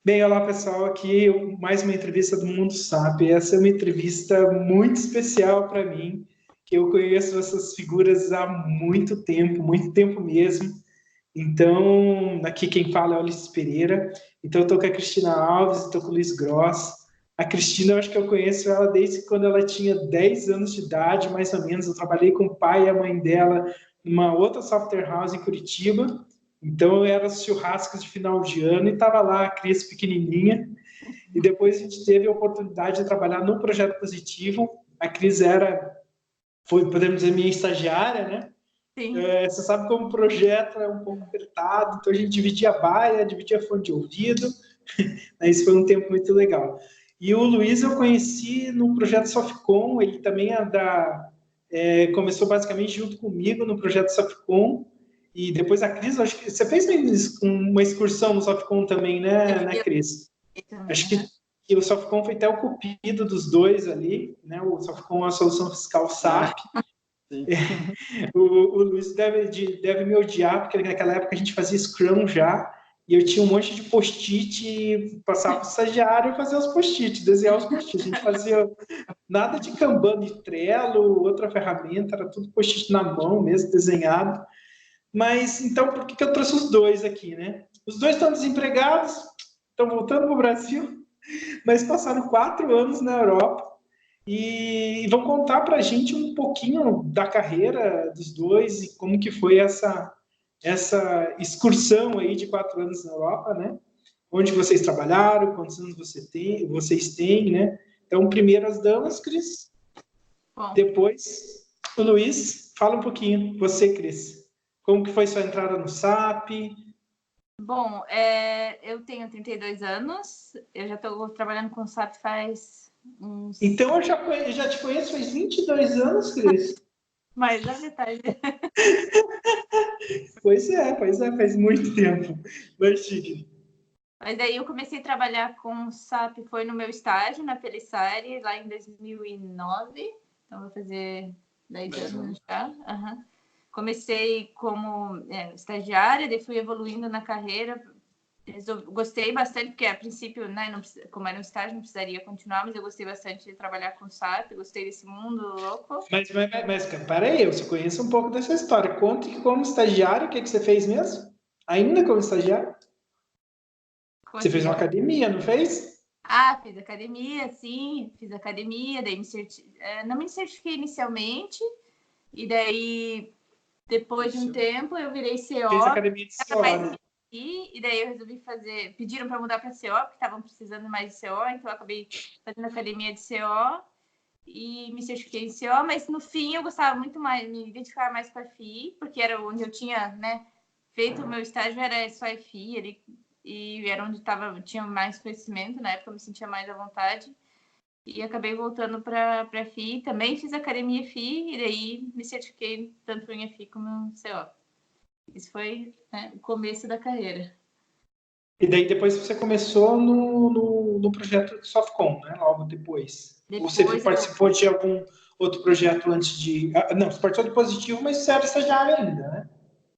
Bem, olá pessoal, aqui mais uma entrevista do Mundo SAP. Essa é uma entrevista muito especial para mim, que eu conheço essas figuras há muito tempo mesmo. Então, aqui quem fala é o Ulisses Pereira. Então, eu estou com a Cristina Alves, estou com o Luiz Gross. A Cristina, eu acho que eu conheço ela desde quando ela tinha 10 anos de idade, mais ou menos. Eu trabalhei com o pai e a mãe dela numa outra software house em Curitiba. Então, era os churrascos de final de ano e estava lá a Cris pequenininha. E depois a gente teve a oportunidade de trabalhar no Projeto Positivo. A Cris foi, podemos dizer, minha estagiária, né? Sim. Você sabe como o projeto é um pouco apertado, então a gente dividia baia, dividia fone de ouvido. Isso foi um tempo muito legal. E o Luiz eu conheci no projeto Softcom, ele também começou basicamente junto comigo no projeto Softcom. E depois a Cris, acho que você fez uma excursão no Softcom também, né, Cris? Acho que o Softcom foi até o cupido dos dois ali, né? O Softcom é a solução fiscal SAP. O Luiz deve me odiar, porque naquela época a gente fazia Scrum já, e eu tinha um monte de post-it, passava para o estagiário e fazia os post-it, desenhar os post-it. A gente fazia nada de Kanban e Trello, outra ferramenta, era tudo post-it na mão mesmo, desenhado. Mas, então, por que eu trouxe os dois aqui, né? Os dois estão desempregados, estão voltando para o Brasil, mas passaram 4 anos na Europa e vão contar para a gente um pouquinho da carreira dos dois e como que foi essa excursão aí de 4 anos na Europa, né? Onde vocês trabalharam, quantos anos vocês têm, né? Então, primeiro as damas, Cris. Bom. Depois o Luiz. Fala um pouquinho, você, Cris. Como que foi sua entrada no SAP? Bom, eu tenho 32 anos, eu já estou trabalhando com SAP faz uns... Então, eu já te conheço faz 22 anos, Cris. Mas na metade. Pois é, faz muito tempo. Mas, Chique. Mas daí eu comecei a trabalhar com SAP, foi no meu estágio na Pelissari, lá em 2009. Então, vou fazer 10 anos já. Uhum. Comecei como estagiária, daí fui evoluindo na carreira. Gostei bastante, porque a princípio, né, como era um estágio, não precisaria continuar, mas eu gostei bastante de trabalhar com SAP, gostei desse mundo louco. Mas peraí, eu só conheço um pouco dessa história. Conte que como estagiário, o que você fez mesmo? Ainda como estagiário? Você fez uma academia, não fez? Ah, fiz academia, sim, fiz academia, daí não me certifiquei inicialmente, e daí, depois de um tempo, eu virei CO. Fez academia de CO, né? E daí eu resolvi pediram para mudar para CO, porque estavam precisando mais de CO, então eu acabei fazendo academia de CO e me certifiquei em CO, mas no fim eu gostava muito mais, me identificava mais com a FI, porque era onde eu tinha, né, feito o meu estágio, era só FI, e era onde tinha mais conhecimento, na época eu me sentia mais à vontade, e acabei voltando para a FI, também fiz academia FI, e daí me certifiquei tanto em FI como em CO. Isso foi, né, o começo da carreira. E daí depois você começou no projeto Softcom, né? Logo depois. Você participou de algum outro projeto antes de... Não, você participou do Positivo, mas você era estagiária ainda,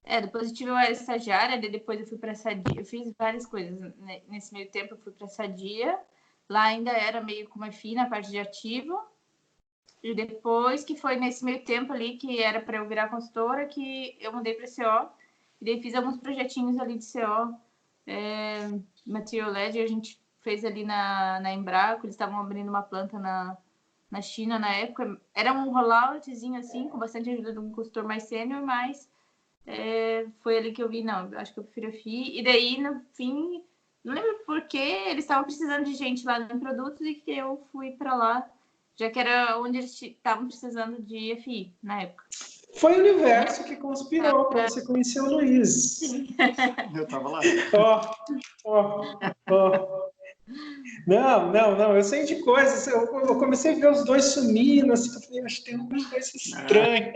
né? Do Positivo eu era estagiária, depois eu fui para a Sadia, eu fiz várias coisas. Nesse meio tempo eu fui para a Sadia, lá ainda era meio como FI na parte de ativo, e depois que foi nesse meio tempo ali, que era para eu virar consultora, que eu mudei para CO, e daí fiz alguns projetinhos ali de CO, Material Ledger, a gente fez ali na Embraco, eles estavam abrindo uma planta na China na época, era um rolloutzinho assim, com bastante ajuda de um consultor mais sênior, mas foi ali que eu vi, não, acho que eu prefiro a FI, e daí no fim, não lembro porque eles estavam precisando de gente lá em produtos e que eu fui para lá, já que era onde eles estavam precisando de FI na época. Foi o universo que conspirou para você conhecer o Luiz. Sim. Eu tava lá. Não, eu sei de coisas. Eu comecei a ver os dois sumindo, assim, eu falei, acho que tem uma coisa estranha.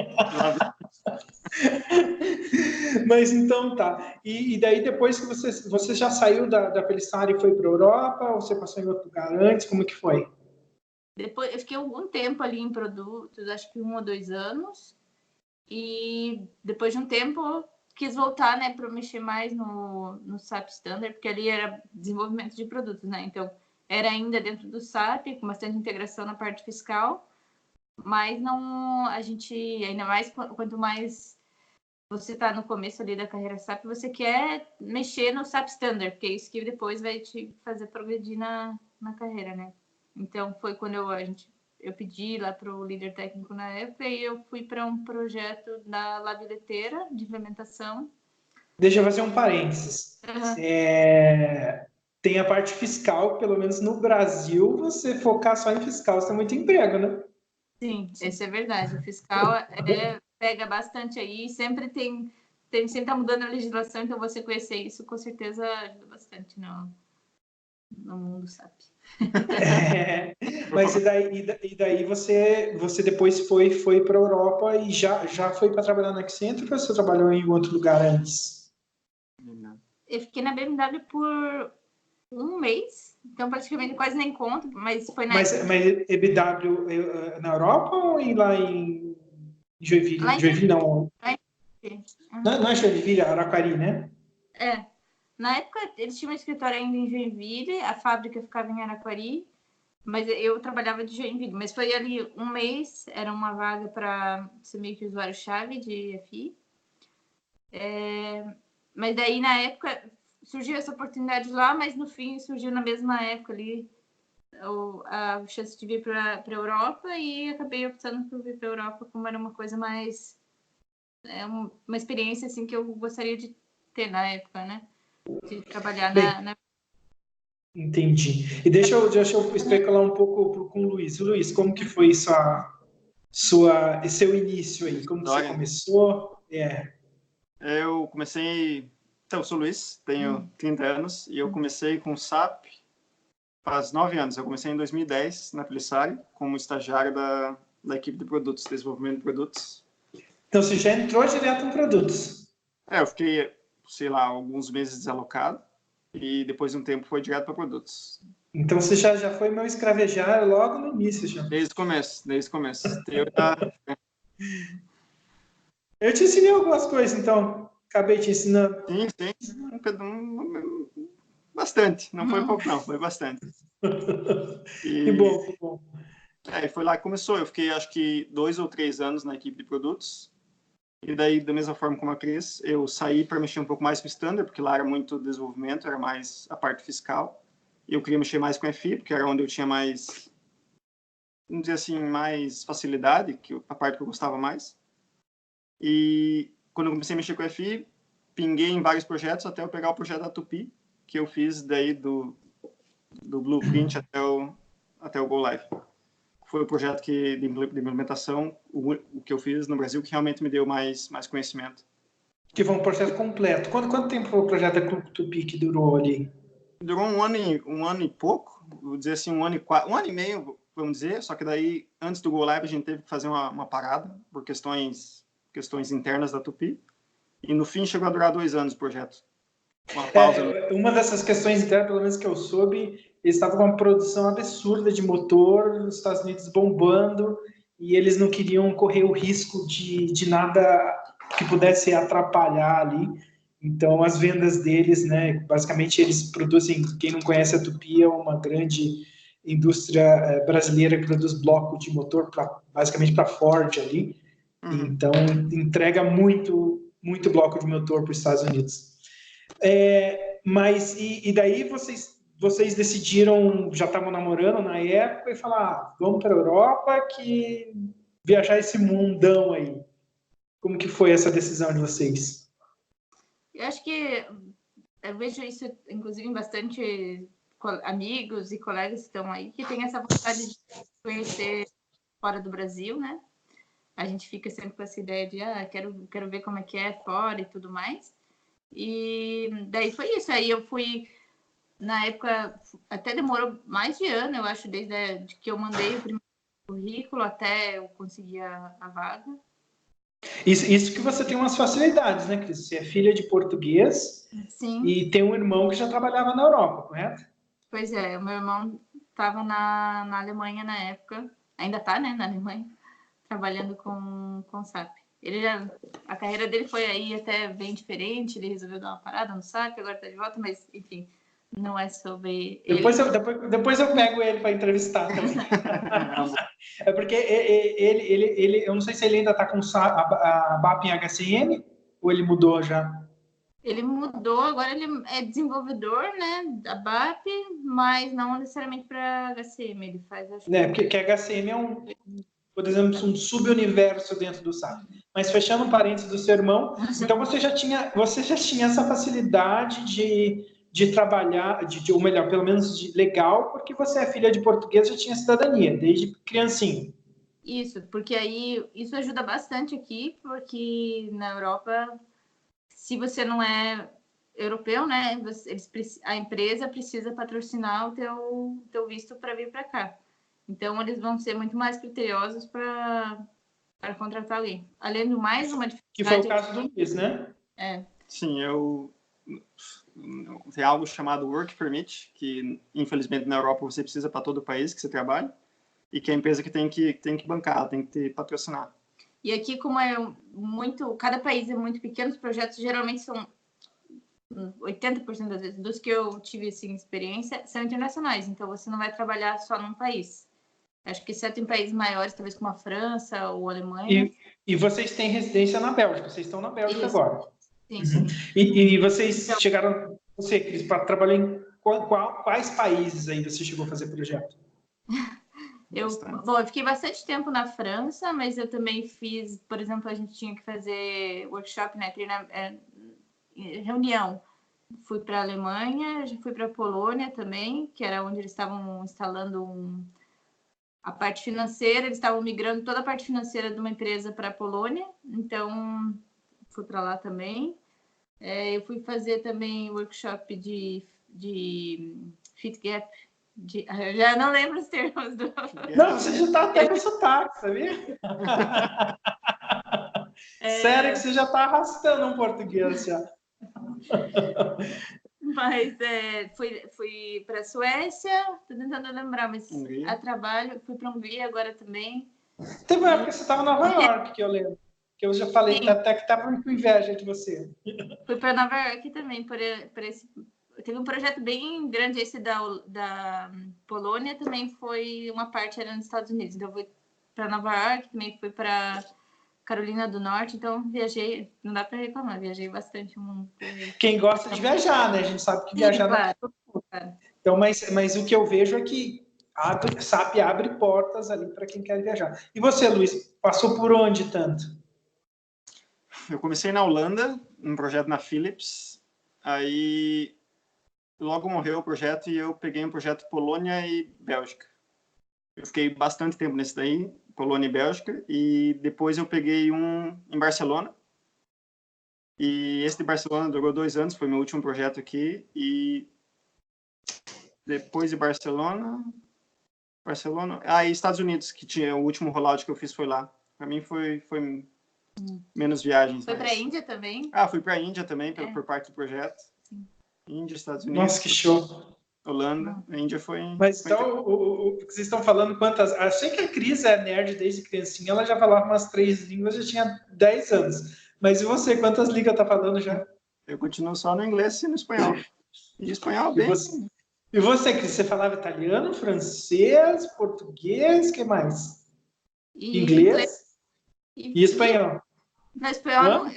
Mas então tá. E daí depois que você já saiu da Pelissari e foi para a Europa, ou você passou em outro lugar antes, como que foi? Depois, eu fiquei algum tempo ali em produtos, acho que 1 ou 2 anos. E depois de um tempo, quis voltar, né, para mexer mais no SAP Standard, porque ali era desenvolvimento de produtos, né? Então, era ainda dentro do SAP, com bastante integração na parte fiscal, mas não, a gente, ainda mais quanto mais você está no começo ali da carreira SAP, você quer mexer no SAP Standard, porque é isso que depois vai te fazer progredir na carreira, né? Então, foi quando eu pedi lá para o líder técnico na época e eu fui para um projeto da Labileteira de implementação. Deixa eu fazer um parênteses. Uhum. Tem a parte fiscal, pelo menos no Brasil, você focar só em fiscal, você tem muito emprego, né? Sim, isso é verdade. O fiscal pega bastante aí, sempre tá mudando a legislação, então você conhecer isso com certeza ajuda bastante no mundo SAP. Mas e daí você depois foi para a Europa e já foi para trabalhar na Accenture ou você trabalhou em outro lugar antes? Eu fiquei na BMW por um mês, então praticamente quase nem conto, mas foi na época. Mas EBW na Europa ou lá em Joinville? Lá em Joinville não. Joinville. Não é Joinville, é Araquari, né? É. Na época, eles tinham um escritório ainda em Joinville, a fábrica ficava em Araquari, mas eu trabalhava de Joinville. Mas foi ali um mês, era uma vaga para ser meio que usuário-chave de FI. Mas daí, na época, surgiu essa oportunidade lá, mas no fim surgiu na mesma época ali a chance de vir para a Europa e acabei optando por vir para a Europa como era uma coisa mais... uma experiência assim que eu gostaria de ter na época, né? De trabalhar Bem, na... entendi. E deixa eu especular um pouco com o Luiz. Luiz, como que foi seu início aí? Como que você começou? Eu comecei... Então, eu sou Luiz, tenho 30 anos, e eu comecei com SAP faz 9 anos. Eu comecei em 2010, na Plisari, como estagiário da equipe de produtos, desenvolvimento de produtos. Então, você já entrou direto em produtos? Eu fiquei, sei lá, alguns meses desalocado, e depois de um tempo foi direto para produtos. Então, você já foi meu escravejar logo no início, já. Desde o começo. Eu te ensinei algumas coisas, então. Acabei te ensinando. Sim. Bastante. Não foi pouco, não. Foi bastante. Que bom, que bom. E foi lá que começou. Eu fiquei, acho que, 2 ou 3 anos na equipe de produtos. E daí, da mesma forma como a Cris, eu saí para mexer um pouco mais com o Standard, porque lá era muito desenvolvimento, era mais a parte fiscal. E eu queria mexer mais com FI, porque era onde eu tinha mais, vamos dizer assim, mais facilidade, a parte que eu gostava mais. E quando eu comecei a mexer com FI, pinguei em vários projetos até eu pegar o projeto da Tupi, que eu fiz daí do blueprint até o Go Live. Foi o projeto de implementação, o que eu fiz no Brasil, que realmente me deu mais conhecimento. Que foi um projeto completo. Quanto tempo foi o projeto da Clube Tupi que durou ali? Durou um ano e pouco, vou dizer assim, um ano e meio, vamos dizer, só que daí, antes do Go Live, a gente teve que fazer uma parada, por questões internas da Tupi, e no fim chegou a durar 2 anos o projeto. Uma pausa. Uma dessas questões internas, pelo menos que eu soube, eles estavam com uma produção absurda de motor, nos Estados Unidos bombando, e eles não queriam correr o risco de nada que pudesse atrapalhar ali. Então, as vendas deles, né, basicamente eles produzem, quem não conhece a Tupi, é uma grande indústria brasileira que produz bloco de motor, basicamente para Ford ali. Então, entrega muito bloco de motor para os Estados Unidos. Mas, e daí vocês decidiram, já estavam namorando na época, e falar, vamos para a Europa, que viajar esse mundão aí. Como que foi essa decisão de vocês? Eu acho que eu vejo isso, inclusive, em bastante amigos e colegas que estão aí, que tem essa vontade de conhecer fora do Brasil, né? A gente fica sempre com essa ideia de, quero ver como é que é fora e tudo mais. E daí foi isso. Aí eu fui, na época, até demorou mais de ano, eu acho, desde que eu mandei o primeiro currículo até eu conseguir a vaga. Isso que você tem umas facilidades, né, Cris? Você é filha de português. Sim. E tem um irmão que já trabalhava na Europa, correto? Pois é, o meu irmão estava na Alemanha na época, ainda está, né, na Alemanha, trabalhando com SAP. A carreira dele foi aí até bem diferente, ele resolveu dar uma parada no SAP, agora tá de volta, mas enfim, não é sobre ele. Depois eu pego ele para entrevistar também. É porque ele, eu não sei se ele ainda está com a BAP em HCM ou ele mudou já. Ele mudou, agora ele é desenvolvedor, né, da BAP, mas não necessariamente para HCM, ele faz... Porque HCM é por exemplo, um subuniverso dentro do SAP. Mas fechando um parênteses do seu irmão, então você já tinha essa facilidade de trabalhar, ou melhor, pelo menos legal, porque você é filha de português, já tinha cidadania, desde criancinha. Isso, porque aí isso ajuda bastante aqui, porque na Europa, se você não é europeu, né, a empresa precisa patrocinar o teu visto para vir para cá. Então, eles vão ser muito mais criteriosos para contratar alguém. Além do mais, uma dificuldade... Que foi o caso do Luiz, né? Sim, tem algo chamado Work Permit, que infelizmente na Europa você precisa para todo o país que você trabalha, e que é a empresa que tem que bancar, tem que patrocinar. E aqui, como cada país é muito pequeno, os projetos geralmente são 80% das vezes, dos que eu tive assim, experiência, são internacionais. Então, você não vai trabalhar só num país. Acho que exceto em países maiores, talvez como a França ou a Alemanha. E vocês têm residência na Bélgica, vocês estão na Bélgica agora. Sim, sim. E vocês chegaram, você, Cris, para trabalhar em quais países aí você chegou a fazer projeto? Eu fiquei bastante tempo na França, mas eu também fiz, por exemplo, a gente tinha que fazer workshop, né, reunião. Fui para a Alemanha, fui para a Polônia também, que era onde eles estavam instalando a parte financeira, eles estavam migrando toda a parte financeira de uma empresa para a Polônia, então fui para lá também. Eu fui fazer também workshop de Fit Gap. Eu já não lembro os termos do... Não, você já está até com sotaque, sabia? Sério que você já está arrastando um português já. Mas fui para a Suécia, estou tentando lembrar, mas a trabalho, fui para a Hungria agora também. Teve uma época que você estava em Nova York, que eu lembro. Que eu já falei até que estava com inveja de você. Fui para Nova York também, por esse... Teve um projeto bem grande, esse da Polônia, também foi uma parte, era nos Estados Unidos. Então, eu fui para Nova York, também fui para Carolina do Norte, então viajei, não dá para reclamar, viajei bastante o mundo. Quem gosta de viajar, né? A gente sabe que viajar não é todo mundo. Então, mas o que eu vejo é que SAP abre portas ali para quem quer viajar. E você, Luiz, passou por onde tanto? Eu comecei na Holanda, num projeto na Philips, aí logo morreu o projeto e eu peguei um projeto Polônia e Bélgica. Eu fiquei bastante tempo nesse daí, Polônia e Bélgica, e depois eu peguei um em Barcelona. E esse de Barcelona durou 2 anos, foi meu último projeto aqui. E depois de Barcelona... e Estados Unidos, que tinha o último rollout que eu fiz foi lá. Para mim foi menos viagens. Foi para a Índia também? Fui para a Índia também, por parte do projeto. Sim. Índia, Estados Unidos. Nossa, que show! Holanda, a Índia foi... Mas então, o que vocês estão falando, achei que a Cris é nerd desde criancinha, ela já falava umas 3 línguas, já tinha 10 anos. Mas e você, quantas línguas tá falando já? Eu continuo só no inglês e no espanhol. E espanhol bem... E você, Cris, você falava italiano, francês, português, o que mais? Inglês? E espanhol? No espanhol,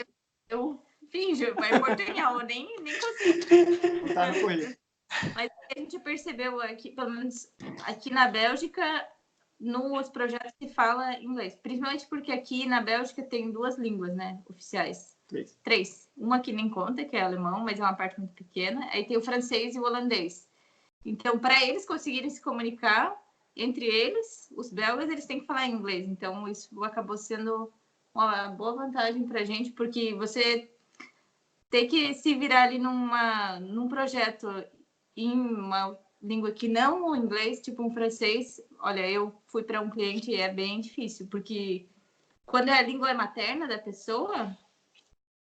eu finjo, mas portunhol, eu nem consigo. Tá no corrido. Mas a gente percebeu aqui, pelo menos aqui na Bélgica, nos projetos se fala inglês. Principalmente porque aqui na Bélgica tem 2 línguas, né, oficiais. 3. Uma que nem conta, que é alemão, mas é uma parte muito pequena. Aí tem o francês e o holandês. Então, para eles conseguirem se comunicar entre eles, os belgas, eles têm que falar inglês. Então, isso acabou sendo uma boa vantagem para a gente, porque você tem que se virar ali num projeto em uma língua que não o inglês, tipo um francês. Olha, eu fui para um cliente e é bem difícil, porque quando a língua é materna da pessoa,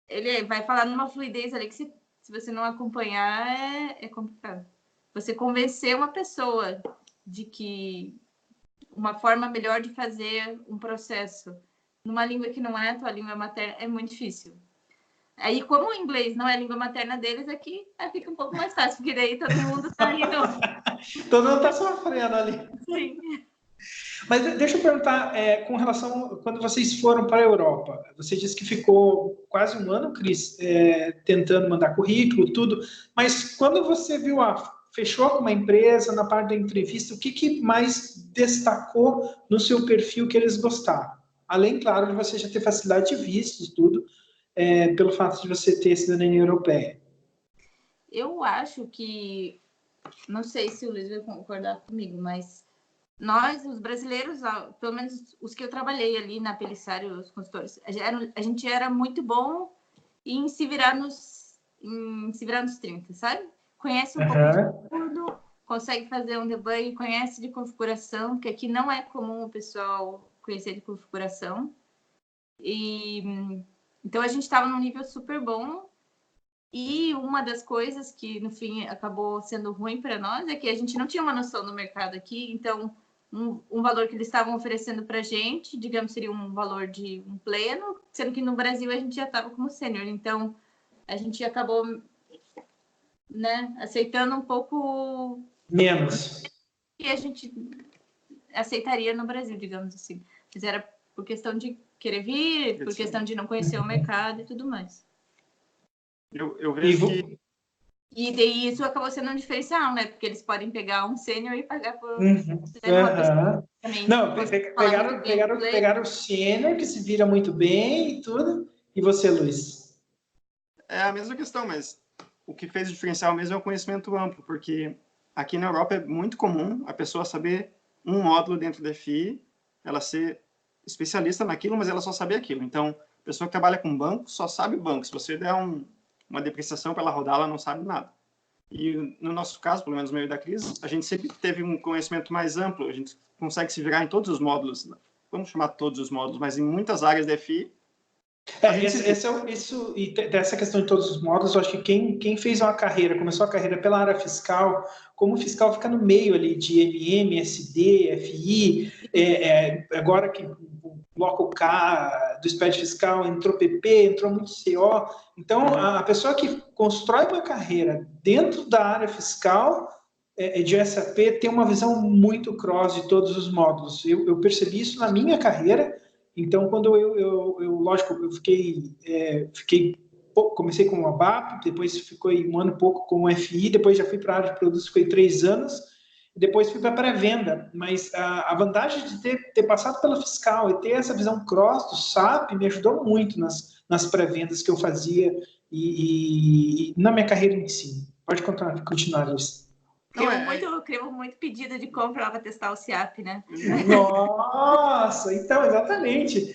ele vai falar numa fluidez ali que se você não acompanhar é complicado. Você convencer uma pessoa de que uma forma melhor de fazer um processo numa língua que não é a tua língua materna, é muito difícil. Aí, como o inglês não é a língua materna deles, aqui fica um pouco mais fácil, porque daí todo mundo tá rindo. Todo mundo tá sofrendo ali. Sim. Mas deixa eu perguntar, com relação quando vocês foram para a Europa, você disse que ficou quase um ano, Cris, tentando mandar currículo, tudo, mas quando você viu, fechou com uma empresa na parte da entrevista, o que mais destacou no seu perfil que eles gostaram? Além, claro, de você já ter facilidade de vistos, tudo, pelo fato de você ter cidadania europeia. Eu acho que, não sei se o Luiz vai concordar comigo, mas nós, os brasileiros, pelo menos os que eu trabalhei ali na Pelisário, os consultores, a gente era muito bom em se virar nos 30, sabe? Conhece um pouco de tudo, consegue fazer um debug, conhece de configuração, que aqui não é comum o pessoal conhecer de configuração. Então, a gente estava num nível super bom. E uma das coisas que, no fim, acabou sendo ruim para nós é que a gente não tinha uma noção do mercado aqui. Então, um valor que eles estavam oferecendo para a gente, digamos, seria um valor de um pleno, sendo que no Brasil a gente já estava como sênior. Então, a gente acabou, né, aceitando um pouco menos que a gente aceitaria no Brasil, digamos assim. Mas era por questão de querer vir, por questão de não conhecer o mercado e tudo mais. Eu vejo que... E daí isso acabou sendo um diferencial, né? Porque eles podem pegar um sênior e pagar por uma pessoa também. Não, pegaram o sênior, que se vira muito bem e tudo. E você, Luiz? É a mesma questão, mas o que fez o diferencial mesmo é o conhecimento amplo, porque aqui na Europa é muito comum a pessoa saber um módulo dentro da FI, ela ser especialista naquilo, mas ela só saber aquilo. Então, a pessoa que trabalha com banco só sabe banco. Se você der uma depreciação para ela rodar, ela não sabe nada. E no nosso caso, pelo menos no meio da crise, a gente sempre teve um conhecimento mais amplo, a gente consegue se virar em todos os módulos, vamos chamar todos os módulos, mas em muitas áreas da FI. E dessa questão de todos os módulos, eu acho que quem fez uma carreira, começou a carreira pela área fiscal, como o fiscal fica no meio ali de MM, SD, FI, agora que o bloco K do SPED fiscal entrou PP, entrou muito CO, então a pessoa que constrói uma carreira dentro da área fiscal de SAP tem uma visão muito cross de todos os módulos. Eu percebi isso na minha carreira. Então, quando lógico, eu comecei com o ABAP, depois fiquei um ano e pouco com o FI, depois já fui para a área de produtos, fiquei 3 anos, e depois fui para a pré-venda. Mas a vantagem de ter passado pela fiscal e ter essa visão cross do SAP me ajudou muito nas pré-vendas que eu fazia e na minha carreira em si. Pode continuar, Luiz. Criamos muito pedido de compra lá para testar o SIAP, né? Nossa, então, exatamente.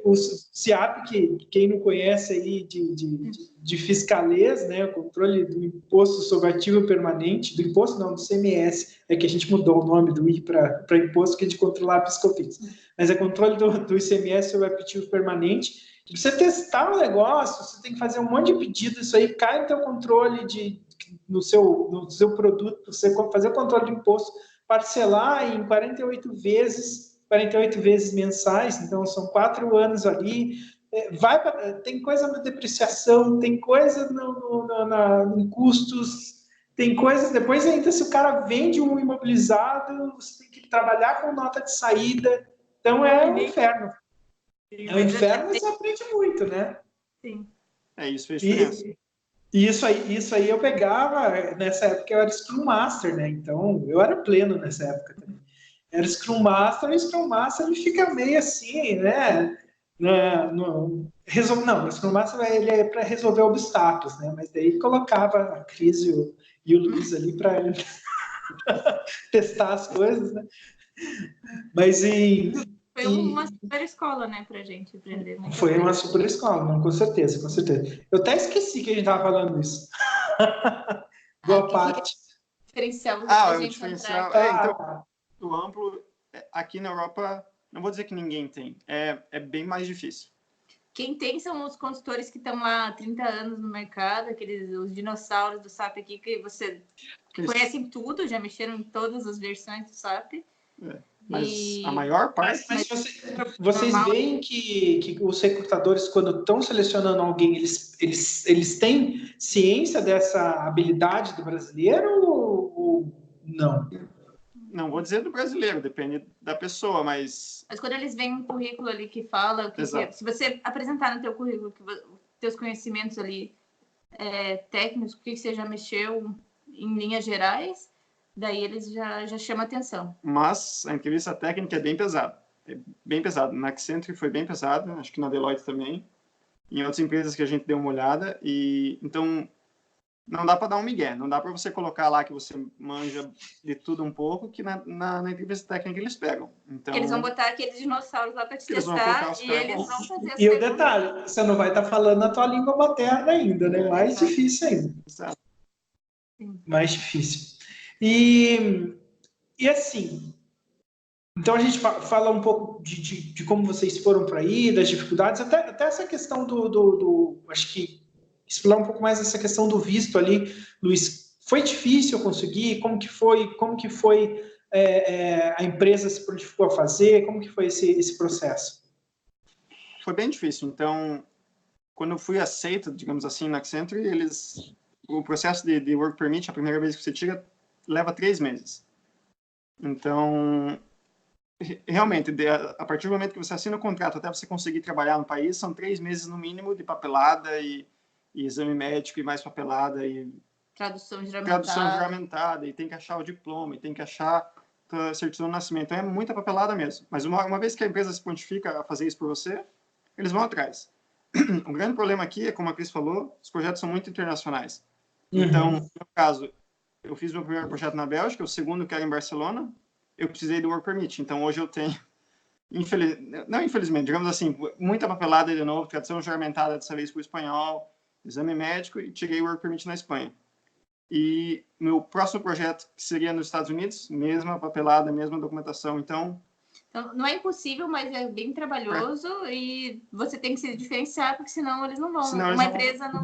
O SIAP, que quem não conhece aí de fiscalês, né, o controle do imposto sobre ativo permanente, do imposto não, do CMS, é que a gente mudou o nome do I para imposto, que a gente controlar a PiscoFins. Mas é controle do ICMS sobre ativo permanente. Para você testar o negócio, você tem que fazer um monte de pedido, isso aí cai no teu controle no seu produto, você fazer o controle de imposto, parcelar em 48 vezes mensais, então são 4 anos ali, tem coisa na depreciação, tem coisa em custos, tem coisas, depois ainda se o cara vende um imobilizado, você tem que trabalhar com nota de saída, então é um inferno. É um inferno, mas você aprende muito, né? Sim. Isso fez diferença. Isso aí eu pegava, nessa época eu era Scrum Master, né? Então eu era pleno nessa época também. Era Scrum Master, e o Scrum Master ele fica meio assim, né? O Scrum Master ele é para resolver obstáculos, né? Mas daí colocava a Cris e o Luiz ali para testar as coisas, né? Mas foi uma super escola, né, pra gente aprender. Foi uma super escola, não, com certeza, com certeza. Eu até esqueci que a gente estava falando isso. Boa parte. Diferencial. O diferencial. Então, o amplo, aqui na Europa, não vou dizer que ninguém tem, é bem mais difícil. Quem tem são os consultores que estão lá há 30 anos no mercado, os dinossauros do SAP aqui, que conhecem tudo, já mexeram em todas as versões do SAP. Mas a maior parte... Mas vocês veem que os recrutadores, quando estão selecionando alguém, eles têm ciência dessa habilidade do brasileiro ou não? Não vou dizer do brasileiro, depende da pessoa, mas... Mas quando eles veem um currículo ali que fala, se você apresentar no teu currículo teus conhecimentos ali técnicos, o que você já mexeu em linhas gerais, daí eles já chamam atenção. Mas a entrevista técnica é bem pesada. É bem pesada. Na Accenture foi bem pesada, acho que na Deloitte também. Em outras empresas que a gente deu uma olhada. Então, não dá para dar um migué. Não dá para você colocar lá que você manja de tudo um pouco, que na entrevista técnica eles pegam. Então, eles vão botar aqueles dinossauros lá para te testar e eles vão fazer E o detalhe, você não vai estar falando a tua língua materna ainda, né? Mais difícil ainda. Exato. Mais difícil. E assim, então a gente fala um pouco de como vocês foram para aí, das dificuldades, até essa questão acho que explorar um pouco mais essa questão do visto ali, Luiz. Foi difícil conseguir? Como que foi a empresa se prontificou a fazer? Como que foi esse processo? Foi bem difícil. Então, quando eu fui aceito, digamos assim, na Accenture, o processo de Work Permit, a primeira vez que você tira, leva 3 meses. Então, realmente, a partir do momento que você assina o contrato até você conseguir trabalhar no país, são 3 meses no mínimo de papelada e exame médico e mais papelada e tradução juramentada, e tem que achar o diploma, e tem que achar a certidão de nascimento. Então, é muita papelada mesmo. Mas uma vez que a empresa se prontifica a fazer isso por você, eles vão atrás. O grande problema aqui é, como a Cris falou, os projetos são muito internacionais. Então, no meu caso, eu fiz meu primeiro projeto na Bélgica, o segundo que era em Barcelona, eu precisei do Work Permit. Então, hoje eu tenho, não infelizmente, digamos assim, muita papelada de novo, tradução juramentada dessa vez para o espanhol, exame médico e tirei o Work Permit na Espanha. E meu próximo projeto, que seria nos Estados Unidos, mesma papelada, mesma documentação. Então, não é impossível, mas é bem trabalhoso e você tem que se diferenciar, porque senão eles não vão. Uma empresa não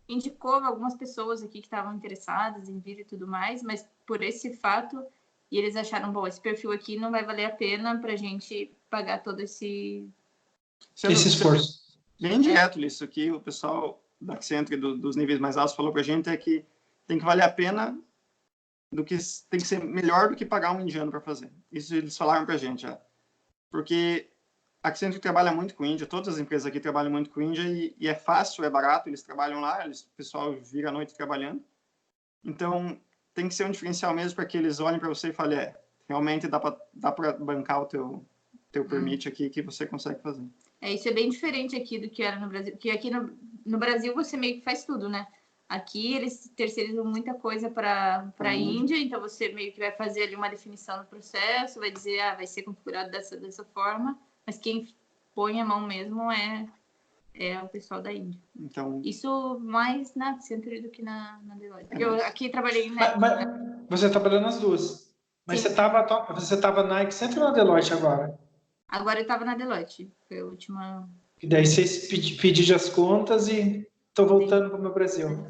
indicou algumas pessoas aqui que estavam interessadas em vir e tudo mais, mas por esse fato, e eles acharam, bom, esse perfil aqui não vai valer a pena para a gente pagar todo esse esforço. Bem direto isso aqui, o pessoal da Accenture, dos níveis mais altos, falou para a gente que tem que valer a pena, tem que ser melhor do que pagar um indiano para fazer. Isso eles falaram para a gente já. Porque a Accenture trabalha muito com Índia, todas as empresas aqui trabalham muito com Índia e é fácil, é barato, eles trabalham lá, o pessoal vira a noite trabalhando. Então, tem que ser um diferencial mesmo para que eles olhem para você e falem, realmente dá para bancar o teu permit aqui que você consegue fazer. Isso é bem diferente aqui do que era no Brasil, porque aqui no Brasil você meio que faz tudo, né? Aqui eles terceirizam muita coisa para a Índia, então você meio que vai fazer ali uma definição do processo, vai dizer, vai ser configurado dessa forma, mas quem põe a mão mesmo é o pessoal da Índia. Então, isso mais na Accenture do que na Deloitte. Porque eu aqui trabalhei mas você trabalhou nas duas. Mas você estava na Accenture ou na Deloitte agora? Agora eu estava na Deloitte, foi a última. E daí vocês pediram as contas e estou voltando para o meu Brasil.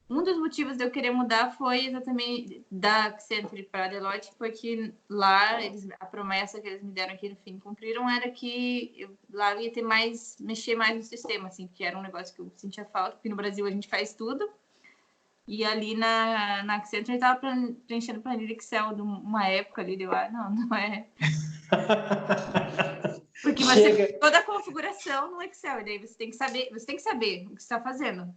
Um dos motivos de eu querer mudar foi exatamente da Accenture para a Deloitte, porque lá a promessa que eles me deram aqui no fim cumpriram era que lá eu ia mexer mais no sistema, assim, que era um negócio que eu sentia falta, porque no Brasil a gente faz tudo. E ali na Accenture eu estava preenchendo planilha Excel de uma época ali, deu não é. Porque toda a configuração no Excel, e daí você tem que saber o que você está fazendo.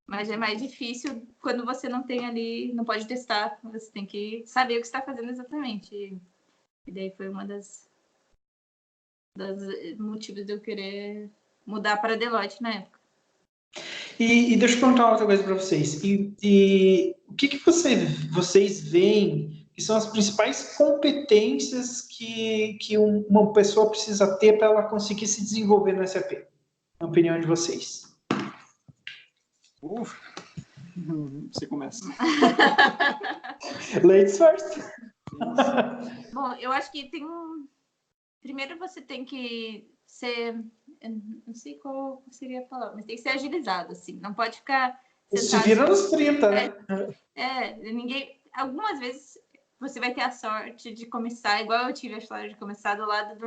Mas é mais difícil quando você não tem ali, não pode testar, você tem que saber o que está fazendo exatamente. E daí foi uma das motivos de eu querer mudar para a Deloitte na época. E deixa eu perguntar outra coisa para vocês. E o que vocês veem que são as principais competências que uma pessoa precisa ter para ela conseguir se desenvolver no SAP? Na opinião de vocês. Você começa. Ladies first. Bom, eu acho que primeiro você tem que ser, não sei qual seria a palavra, mas tem que ser agilizado, assim. Não pode ficar sentado. Se vira nos 30, né? Algumas vezes você vai ter a sorte de começar, igual eu tive a sorte de começar do lado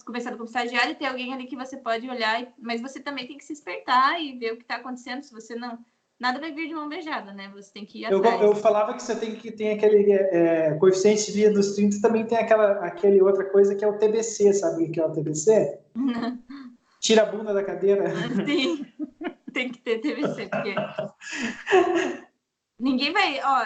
começando como estagiário, e ter alguém ali que você pode olhar, mas você também tem que se espertar e ver o que está acontecendo. Se você não... Nada vai vir de mão beijada, né? Você tem que ir atrás. Eu falava que você tem aquele coeficiente de dos 30, também tem aquele outra coisa que é o TBC, sabe o que é o TBC? Tira a bunda da cadeira. Sim, tem que ter TBC, porque ninguém vai... Ó,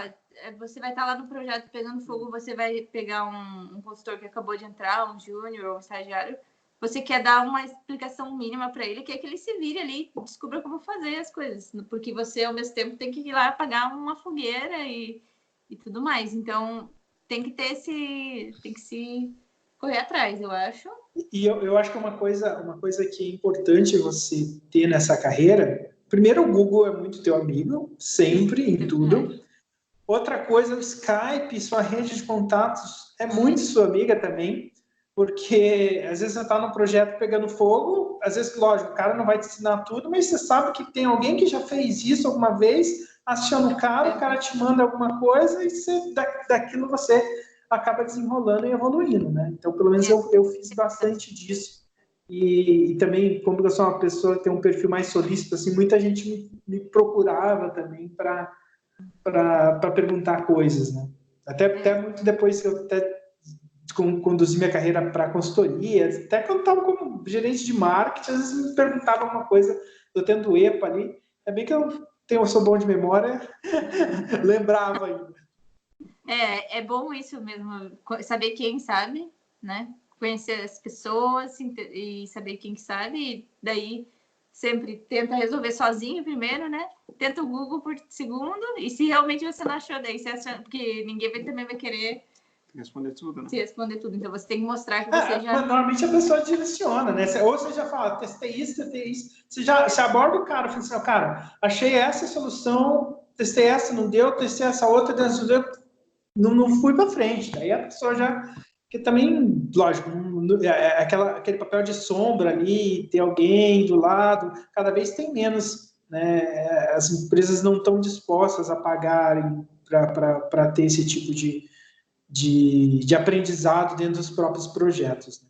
você vai estar lá no projeto pegando fogo, você vai pegar um consultor que acabou de entrar, um júnior ou um estagiário, você quer dar uma explicação mínima para ele, quer que ele se vire ali, descubra como fazer as coisas, porque você, ao mesmo tempo, tem que ir lá apagar uma fogueira e tudo mais. Então, tem que se correr atrás, eu acho. E eu acho que uma coisa que é importante você ter nessa carreira, primeiro, o Google é muito teu amigo, sempre, em tudo. Outra coisa, o Skype, sua rede de contatos é muito sua amiga também, porque às vezes você está num projeto pegando fogo, às vezes, lógico, o cara não vai te ensinar tudo, mas você sabe que tem alguém que já fez isso alguma vez, assistindo o cara te manda alguma coisa e daquilo você acaba desenrolando e evoluindo, né? Então, pelo menos eu fiz bastante disso. E também, como eu sou uma pessoa que tem um perfil mais solícito, assim, muita gente me procurava também para perguntar coisas, né? Até muito depois que eu conduzi minha carreira para consultoria, até quando estava como gerente de marketing, às vezes me perguntavam alguma coisa, eu tendo EPA ali, é bem que eu sou bom de memória, lembrava ainda. É bom isso mesmo, saber quem sabe, né? Conhecer as pessoas e saber quem sabe, e daí sempre tenta resolver sozinho primeiro, né? Tenta o Google por segundo, e se realmente você não achou, daí porque ninguém também vai querer responder tudo, né? Se responder tudo. Então você tem que mostrar que você já... Normalmente a pessoa direciona, né? Ou você já fala, testei isso. Você aborda o cara, fala assim, cara, achei essa solução, testei essa, não deu, testei essa outra, não fui para frente. Daí a pessoa já... Porque também, lógico, aquele papel de sombra ali, ter alguém do lado, cada vez tem menos, né? As empresas não estão dispostas a pagarem para ter esse tipo de aprendizado dentro dos próprios projetos.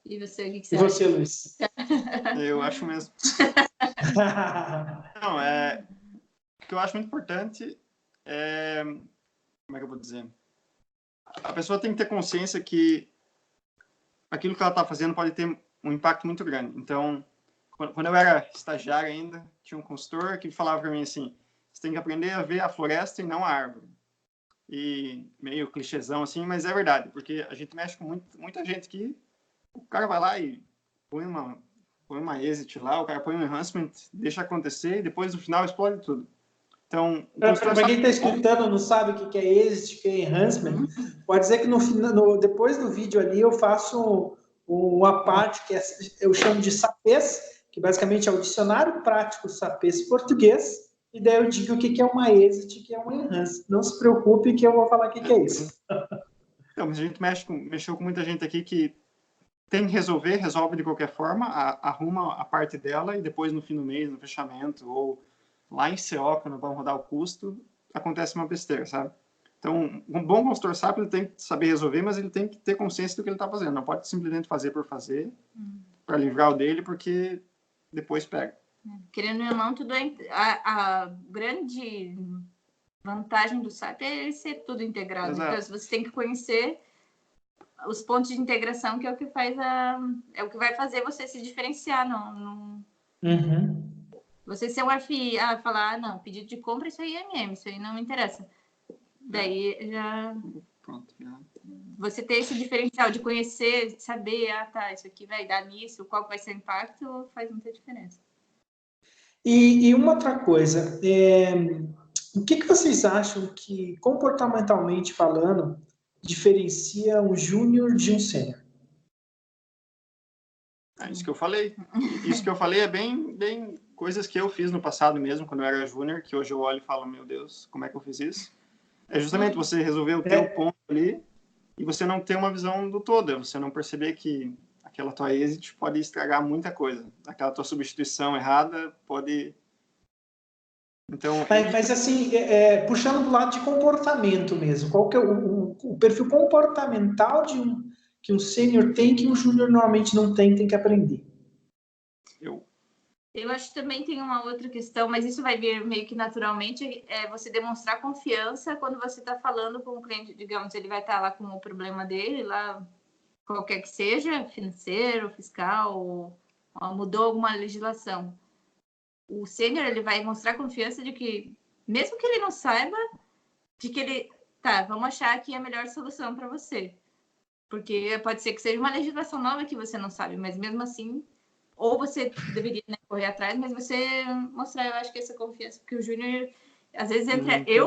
E você, o que você acha? E você, Luiz? Eu acho mesmo. Não, o que eu acho muito importante é... Como é que eu vou dizer? A pessoa tem que ter consciência que aquilo que ela está fazendo pode ter um impacto muito grande. Então, quando eu era estagiário ainda, tinha um consultor que falava para mim assim, você tem que aprender a ver a floresta e não a árvore. E meio clichêzão assim, mas é verdade, porque a gente mexe com muita gente que o cara vai lá e põe uma exit lá, o cara põe um enhancement, deixa acontecer e depois no final explode tudo. Então, para quem está escutando não sabe o que é exit, o que é enhancement, pode dizer que depois do vídeo ali eu faço uma parte que eu chamo de SAPES, que basicamente é o dicionário prático SAPES português, e daí eu digo o que é uma exit, o que é um enhance. Não se preocupe que eu vou falar o que é isso. Então, mas a gente mexeu com muita gente aqui que tem que resolve de qualquer forma, arruma a parte dela e depois no fim do mês, no fechamento, ou lá em CO, quando vão rodar o custo, acontece uma besteira, sabe? Então, um bom consultor SAP, ele tem que saber resolver, mas ele tem que ter consciência do que ele está fazendo. Não pode simplesmente fazer por fazer, para livrar o dele, porque depois pega. Querendo ou não, tudo a grande vantagem do SAP é ele ser tudo integrado. Exato. Então, você tem que conhecer os pontos de integração, que é o que vai fazer você se diferenciar. Uhum. Você ser um FI, falar, não, pedido de compra, isso aí é MM, isso aí não me interessa. Daí já... Pronto, já. Você ter esse diferencial de conhecer, de saber, isso aqui vai dar nisso, qual vai ser o impacto, faz muita diferença. E uma outra coisa, o que vocês acham que, comportamentalmente falando, diferencia um júnior de um sênior? Isso que eu falei. Isso que eu falei é bem coisas que eu fiz no passado mesmo, quando eu era júnior, que hoje eu olho e falo, meu Deus, como é que eu fiz isso? É justamente você resolver o teu ponto ali e você não ter uma visão do todo, você não perceber que aquela tua exit pode estragar muita coisa. Aquela tua substituição errada pode Então, mas assim, puxando do lado de comportamento mesmo, qual que é o perfil comportamental que um sênior tem que um júnior normalmente não tem que aprender? Eu acho que também tem uma outra questão, mas isso vai vir meio que naturalmente, é você demonstrar confiança quando você está falando com o cliente, digamos, ele vai estar lá com o problema dele, lá qualquer que seja, financeiro, fiscal, ou mudou alguma legislação. O sênior, ele vai mostrar confiança de que, mesmo que ele não saiba, de que ele, tá, vamos achar aqui a melhor solução para você. Porque pode ser que seja uma legislação nova que você não sabe, mas mesmo assim, ou você deveria, né, correr atrás, mas você mostrar, eu acho que essa confiança, porque o júnior, às vezes,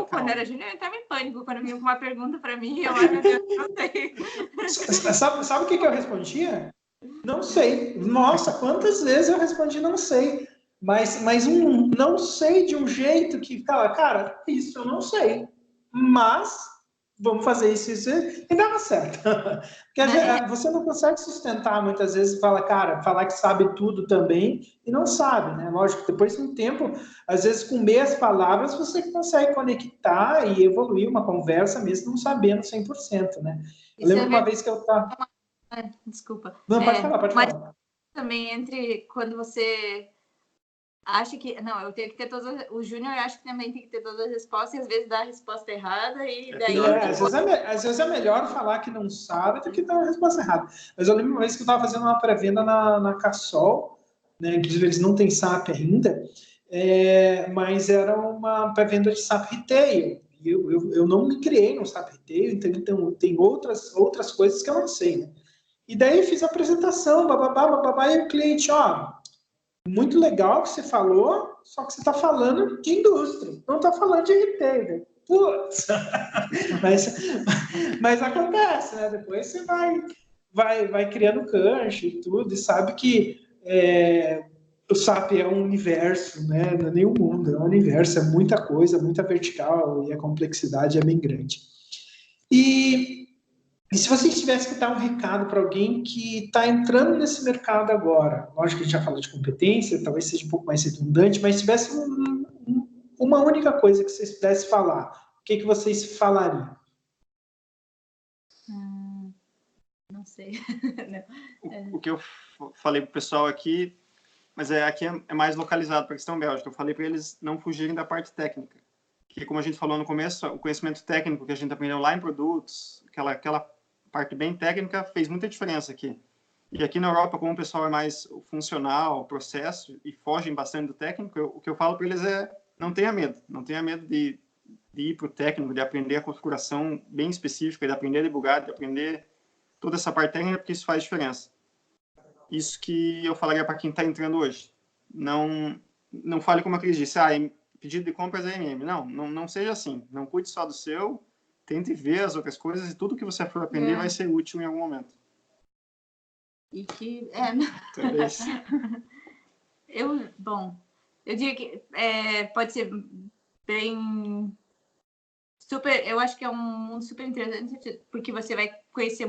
quando era júnior, eu entrava em pânico, quando vinha com uma pergunta para mim, eu, ai, meu Deus, não sei. Sabe o que eu respondia? Não sei. Nossa, quantas vezes eu respondi não sei. Mas um não sei de um jeito que, cara, isso eu não sei. Mas vamos fazer isso e dava certo. Porque você não consegue sustentar muitas vezes, falar que sabe tudo também e não sabe, né? Lógico, depois de um tempo, às vezes com meias palavras, você consegue conectar e evoluir uma conversa mesmo não sabendo 100%, né? Eu lembro uma vez que eu estava... Desculpa. Não, pode falar. Mas também entre quando você acha que... Não, eu tenho que ter todas... O júnior acha que também tem que ter todas as respostas e às vezes dá a resposta errada e daí... Às vezes é melhor falar que não sabe do que dar a resposta errada. Mas eu lembro uma vez que eu estava fazendo uma pré-venda na Cassol, né? Inclusive eles não têm SAP ainda, mas era uma pré-venda de SAP Retail. E eu não me criei no SAP Retail, então tem outras coisas que eu não sei, né? E daí fiz a apresentação, bababá, e o cliente, muito legal o que você falou, só que você está falando de indústria, não está falando de retail. Putz! mas acontece, né? Depois você vai criando cancha e tudo, e sabe que o SAP é um universo, né? Não é nem um mundo, é um universo, é muita coisa, muita vertical, e a complexidade é bem grande. E se você tivesse que dar um recado para alguém que está entrando nesse mercado agora, lógico que a gente já falou de competência, talvez seja um pouco mais redundante, mas se tivesse uma única coisa que vocês pudessem falar, o que vocês falariam? Não sei. O que eu falei para o pessoal aqui, mas aqui é mais localizado para a questão bélgica, eu falei para eles não fugirem da parte técnica, que como a gente falou no começo, o conhecimento técnico que a gente aprendeu lá em produtos, aquela parte bem técnica fez muita diferença aqui. E aqui na Europa, como o pessoal é mais funcional, processo, e fogem bastante do técnico, o que eu falo para eles é não tenha medo de ir para o técnico, de aprender a configuração bem específica, de aprender a debugar, de aprender toda essa parte técnica, porque isso faz diferença. Isso que eu falaria para quem está entrando hoje. Não fale como a Cris disse, pedido de compras é MM. Não seja assim. Não cuide só do seu, tente ver as outras coisas e tudo que você for aprender vai ser útil em algum momento. E que... Talvez. Eu diria que pode ser bem... super, eu acho que é um mundo super interessante, porque você vai conhecer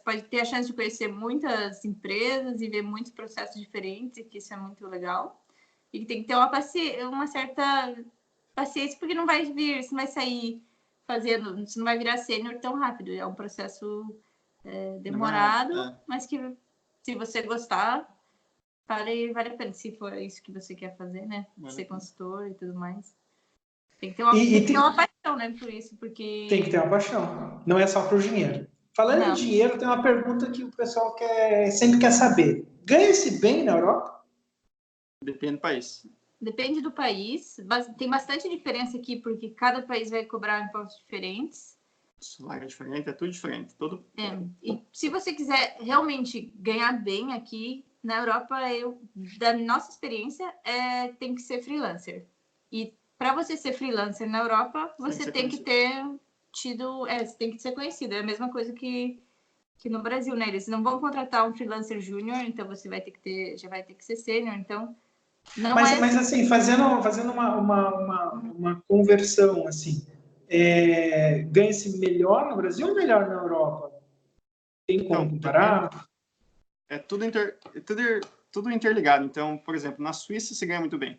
pode ter a chance de conhecer muitas empresas e ver muitos processos diferentes, e que isso é muito legal. E tem que ter uma certa paciência, porque você não vai sair fazendo, você não vai virar sênior tão rápido. É um processo demorado, mas que se você gostar, vale a pena, se for isso que você quer fazer, né? Ser consultor e tudo mais. Tem que ter uma paixão, né, por isso, porque... Tem que ter uma paixão, não é só por dinheiro. Falando em dinheiro, tem uma pergunta que o pessoal sempre quer saber. Ganha-se bem na Europa? Depende do país. Depende do país. Tem bastante diferença aqui, porque cada país vai cobrar impostos diferentes. Salário é diferente, é tudo diferente. E se você quiser realmente ganhar bem aqui na Europa, da nossa experiência, tem que ser freelancer. E para você ser freelancer na Europa, você tem que ter tido... você tem que ser conhecido. É a mesma coisa que no Brasil, né? Eles não vão contratar um freelancer júnior, então você já vai ter que ser sênior, então... Mas assim, fazendo uma conversão, assim, ganha-se melhor no Brasil ou melhor na Europa? Tem como comparar? É tudo interligado. Então, por exemplo, na Suíça se ganha muito bem.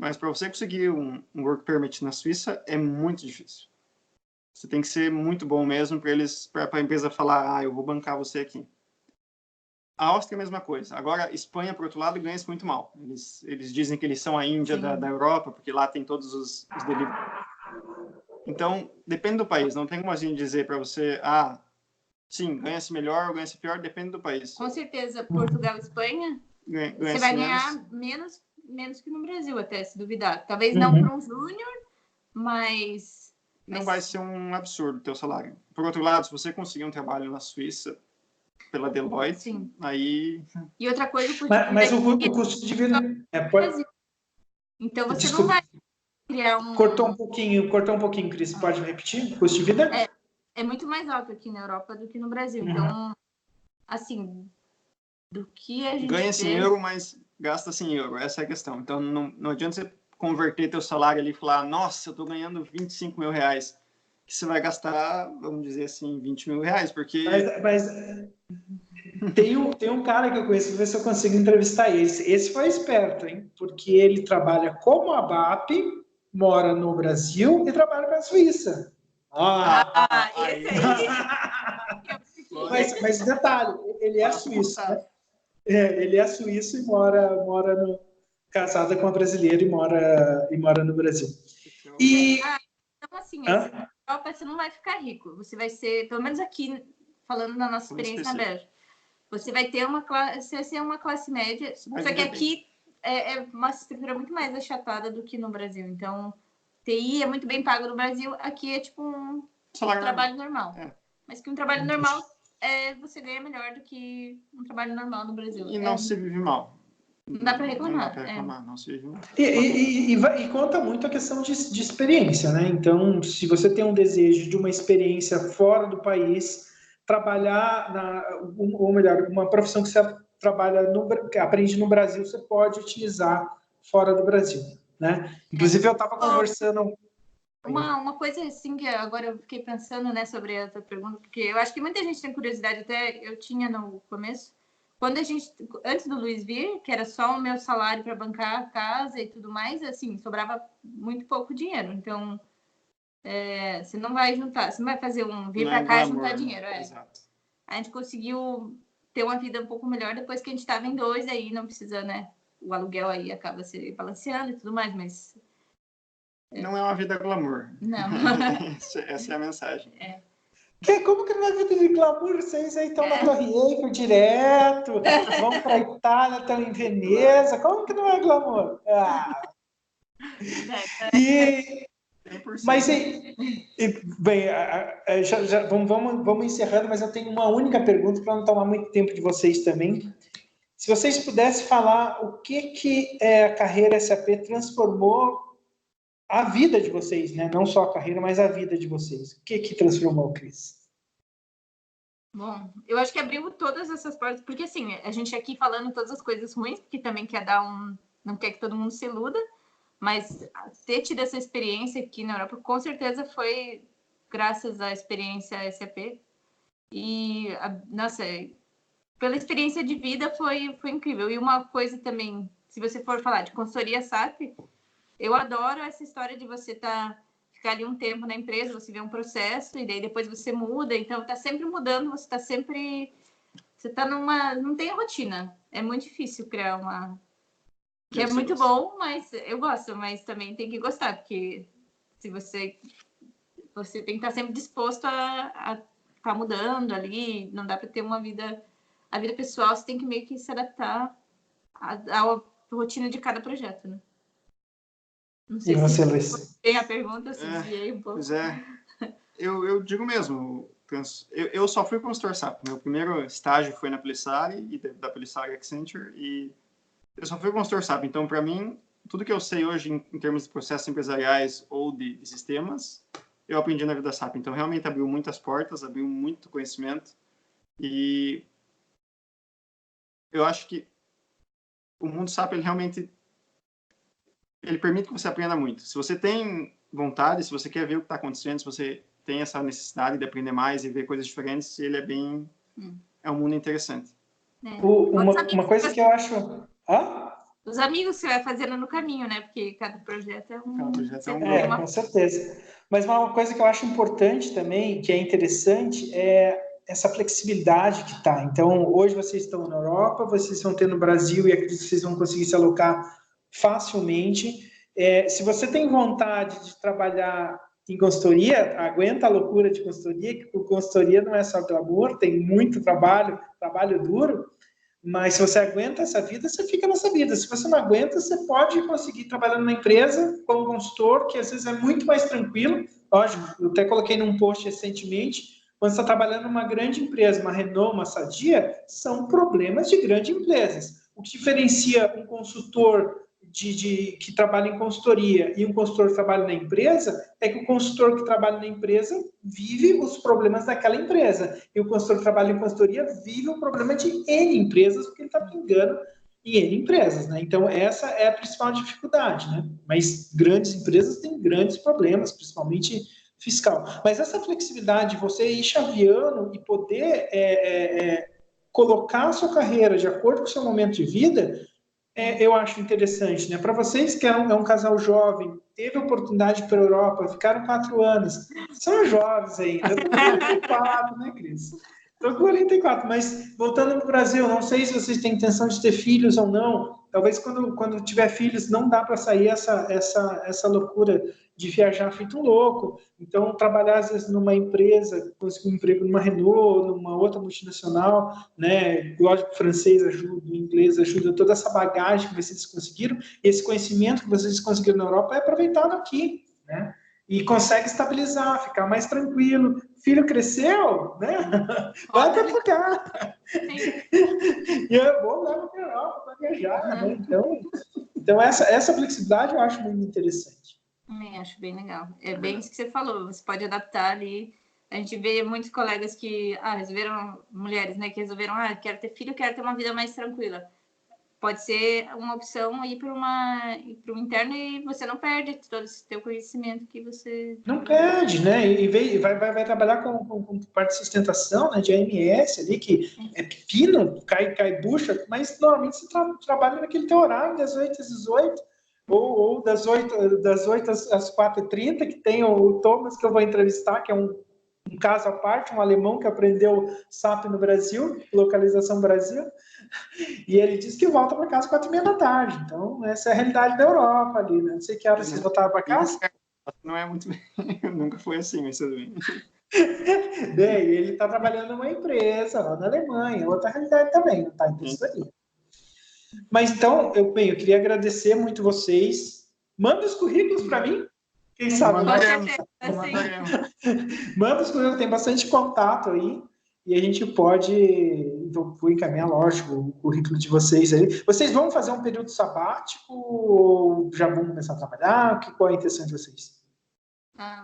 Mas para você conseguir um work permit na Suíça é muito difícil. Você tem que ser muito bom mesmo para a empresa falar, eu vou bancar você aqui. A Áustria é a mesma coisa. Agora, Espanha, por outro lado, ganha-se muito mal. Eles dizem que eles são a Índia da Europa, porque lá tem todos os delivery. Então, depende do país. Não tem como a gente dizer para você, sim, ganha-se melhor ou ganha-se pior, depende do país. Com certeza, Portugal e Espanha, você vai ganhar menos que no Brasil, até, se duvidar. Talvez não para um júnior, mas... Não vai ser um absurdo o teu salário. Por outro lado, se você conseguir um trabalho na Suíça, pela Deloitte, sim. Aí... E outra coisa... Mas o custo de vida... Então, você não vai criar um... Cortou um pouquinho, Cris. Pode repetir? Custo de vida? É muito mais alto aqui na Europa do que no Brasil. Então, assim, do que a gente ganha-se em euro, mas gasta-se em euro. Essa é a questão. Então, não adianta você converter teu salário ali e falar, nossa, eu estou ganhando 25 mil reais. Que você vai gastar, vamos dizer assim, 20 mil reais, porque... Mas tem um cara que eu conheço, vou ver se eu consigo entrevistar ele. Esse foi esperto, hein? Porque ele trabalha como ABAP, mora no Brasil e trabalha na Suíça. Esse aí. Mas detalhe, ele é suíço, né? Ele é suíço e casado com uma brasileira e mora no Brasil. Então, assim, na Europa você não vai ficar rico. Você vai ser, pelo menos aqui, falando da nossa experiência na Bélgica, você vai ter uma classe média, só que aqui é uma estrutura muito mais achatada do que no Brasil. Então, TI é muito bem pago no Brasil, aqui é tipo um trabalho normal. Mas que um trabalho normal você ganha melhor do que um trabalho normal no Brasil. E não se vive mal. Não dá para reclamar. Não dá para reclamar, não se vive mal. E conta muito a questão de experiência, né? Então, se você tem um desejo de uma experiência fora do país, trabalhar ou melhor, uma profissão que você aprende no Brasil, você pode utilizar fora do Brasil, né? Inclusive, eu estava conversando... Uma coisa assim que agora eu fiquei pensando, né, sobre essa pergunta, porque eu acho que muita gente tem curiosidade, até eu tinha no começo, antes do Luiz vir, que era só o meu salário para bancar a casa e tudo mais, assim, sobrava muito pouco dinheiro. Então, você não vai juntar, você não vai fazer vir para cá e juntar dinheiro. Exato. A gente conseguiu ter uma vida um pouco melhor depois que a gente estava em 2, aí não precisa, né? O aluguel aí acaba se balanceando e tudo mais, mas... Não é uma vida glamour. Não. Essa é a mensagem. Como que não é vida de glamour? Vocês aí estão na Torre Eiffel direto, vão para a Itália, estão em Veneza. Como que não é glamour? Mas, bem, vamos encerrando, mas eu tenho uma única pergunta para não tomar muito tempo de vocês também. Se vocês pudessem falar o que a carreira SAP transformou a vida de vocês, né? Não só a carreira, mas a vida de vocês. O que transformou, Cris? Bom, eu acho que abriu todas essas portas, porque assim, a gente aqui falando todas as coisas ruins, porque também quer não quer que todo mundo se iluda, mas ter tido essa experiência aqui na Europa, com certeza foi graças à experiência SAP. E, nossa, pela experiência de vida foi incrível. E uma coisa também, se você for falar de consultoria SAP, eu adoro essa história de você ficar ali um tempo na empresa, você vê um processo e daí depois você muda. Então, tá sempre mudando, você tá não tem rotina. É muito difícil criar que é muito bom, mas eu gosto, mas também tem que gostar, porque se você tem que estar sempre disposto a estar mudando ali, não dá para ter uma vida... A vida pessoal, você tem que meio que se adaptar à rotina de cada projeto, né? Não sei você, Luiz? Tem a pergunta, se desviei um pouco. Pois é. Eu digo mesmo, eu só fui consultor SAP. Meu primeiro estágio foi na Pelissari, e da Pelissari Accenture, e eu só fui consultor SAP. Então, para mim, tudo que eu sei hoje em termos de processos empresariais ou de sistemas, eu aprendi na vida SAP. Então, realmente abriu muitas portas, abriu muito conhecimento, e eu acho que o mundo SAP, ele realmente permite que você aprenda muito. Se você tem vontade, se você quer ver o que está acontecendo, se você tem essa necessidade de aprender mais e ver coisas diferentes, ele é um mundo interessante. Uma coisa que eu acho... os amigos que você vai fazendo no caminho, né? Porque cada projeto é Cada projeto é um sempre com certeza. Mas uma coisa que eu acho importante também, que é interessante, é essa flexibilidade que está. Então, hoje vocês estão na Europa, vocês vão ter no Brasil e acredito que vocês vão conseguir se alocar facilmente. Se você tem vontade de trabalhar em consultoria, aguenta a loucura de consultoria, que consultoria não é só glamour, tem muito trabalho duro, mas se você aguenta essa vida, você fica nessa vida. Se você não aguenta, você pode conseguir trabalhando na empresa como consultor, que às vezes é muito mais tranquilo. Lógico, eu até coloquei num post recentemente, quando você está trabalhando numa grande empresa, uma Renault, uma Sadia, são problemas de grandes empresas. O que diferencia um consultor que trabalha em consultoria e um consultor que trabalha na empresa é que o consultor que trabalha na empresa vive os problemas daquela empresa e o consultor que trabalha em consultoria vive o problema de N empresas porque ele está pingando em N empresas, né? Então, essa é a principal dificuldade, né? Mas grandes empresas têm grandes problemas, principalmente fiscal. Mas essa flexibilidade de você ir chaveando e poder colocar a sua carreira de acordo com o seu momento de vida, eu acho interessante, né? Para vocês que é um casal jovem, teve oportunidade para a Europa, ficaram 4 anos, são jovens ainda, eu tô com 44, né, Cris? Estou com 44, mas voltando para o Brasil, não sei se vocês têm intenção de ter filhos ou não, talvez quando tiver filhos não dá para sair essa loucura de viajar feito um louco, então trabalhar às vezes numa empresa, conseguir um emprego numa Renault, numa outra multinacional, né? Lógico que o francês ajuda, o inglês ajuda, toda essa bagagem que vocês conseguiram, esse conhecimento que vocês conseguiram na Europa é aproveitado aqui, né? E consegue estabilizar, ficar mais tranquilo. Filho cresceu, né? Vai para lugar. E é bom levar para a Europa para viajar, né? Então essa flexibilidade eu acho muito interessante. Também acho bem legal. É bem isso que você falou, você pode adaptar ali. A gente vê muitos colegas que resolveram, mulheres, né, que resolveram, quero ter filho, quero ter uma vida mais tranquila. Pode ser uma opção ir para o interno e você não perde todo esse teu conhecimento que você... Não perde, né? E vai trabalhar com parte de sustentação, né, de AMS ali, que é pepino, cai bucha, mas normalmente você trabalha naquele teu horário, das 8 às 18, ou das 8 às 4h30, que tem o Thomas, que eu vou entrevistar, que é um caso à parte, um alemão que aprendeu SAP no Brasil, localização Brasil, e ele disse que volta para casa às 4h30 da tarde. Então, essa é a realidade da Europa ali, né? Não sei que hora vocês voltaram para casa. Não é muito bem, nunca foi assim, mas tudo bem. Bem, ele está trabalhando numa empresa lá na Alemanha, outra realidade também, não está em consultoria. Mas então, eu queria agradecer muito vocês. Manda os currículos para mim, quem sabe? Manda os currículos, tem bastante contato aí, e a gente pode, vou encaminhar, lógico, o currículo de vocês aí. Vocês vão fazer um período sabático ou já vão começar a trabalhar? Qual é a intenção de vocês?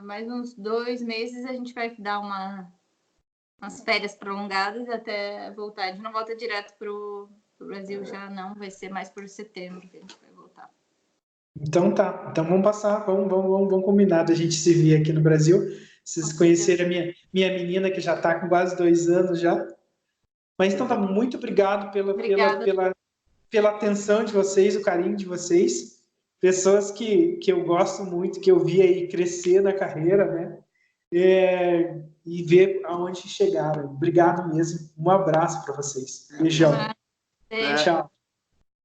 Mais uns 2 meses a gente vai dar umas férias prolongadas até voltar. A gente não volta direto para o Brasil já não, vai ser mais por setembro que a gente vai voltar. Então tá, então vamos passar, vamos combinar da gente se ver aqui no Brasil. Vocês conhecerem a minha menina que já está com quase 2 anos já. Mas então tá, muito obrigado pela atenção de vocês, o carinho de vocês. Pessoas que eu gosto muito, que eu vi aí crescer na carreira, né? E ver aonde chegaram. Obrigado mesmo. Um abraço para vocês. Beijão. Beijo. Tchau.